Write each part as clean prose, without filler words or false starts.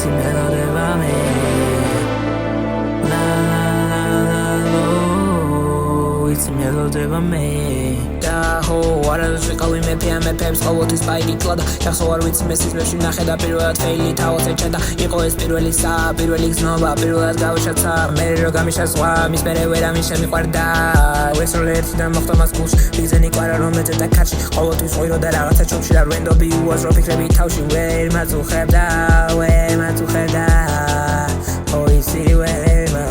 ვიცი მელოდება მე ლა ლა ლა ლა ლო ვიცი მელოდება მე ho არასდროს ვიყავი მეფებს ყოველთვის პაიკიტლა და შახსო არ ვიცი მესიზმებში ნახე და პირველად ფეილი თავს ეჩენდა იყო ეს პირველი გზნობა პირველად გავშაცა მე რო გამიშასვა მის მერე ვერამი შემიყვარდა ვესროლე ერთიდან მოხდა მას გულში ვიგზენი ყვარა რომ ეწედა ქარში ყოველთვის ყვირო და რაღაცა ჩომში და რვენდობი უაზრო ფიქრები თავში ვერ მაწუხებდა ო ისი ვერმა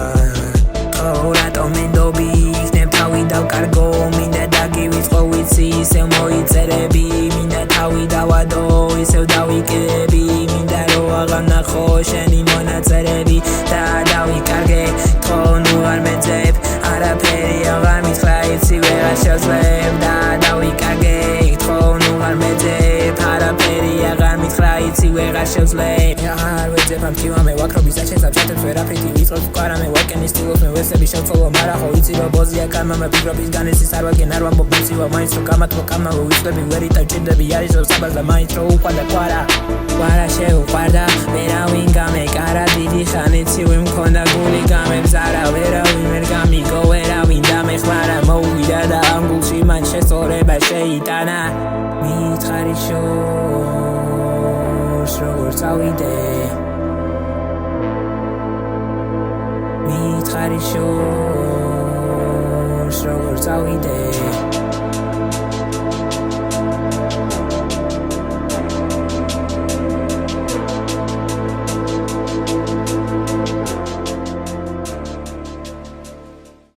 ო რატო მენდობი იქნებ თავი დავკარგო მინდა დაგივიწყო ვიცი ისევ მოიწერები მინდა თავი დავადო ისევ დავიკიდები მინდა რო აღარ ნახო შენი მონაწერები და დავიკარგე თქო ნუ არ მეძებ არაფერი აღარ მითხრა იცი ვეღარ შევძლებ და დავიკარგე თქო ნუ არ მეძებ არაფერი აღარ მითხრა იცი ვეღარ შევძლებ აღარ ვეძებ ამ თივამე ვაქრობის აჩენსა ჩათებს ვერაფრით ვიწყებ კვარამე ვაკენის სტილოს მე ვესები შევცოლო მარახო იცი რომ ბოზია კანმამე ფიქრობის განესის არ ვაგენ არ ვამბობ მიცივ მაინც რომ გამათმო კამავე ვისწრები ვერითა ჭირდები არის რომ საბაზა მაინც რომ უყვარდა კვარა შეუყვარდა ვერავინ გამეკარა დიდი ხანიცივი მქონდა გული გამებზარა ვერავინ ვერ გამიგო ვერავინ დამეხმარა მოვიდა და ამ გულში მან შესწორება შეიტანა მითხარი შორს როგორ წავიდე მითხარი შორს როგორ წავიდე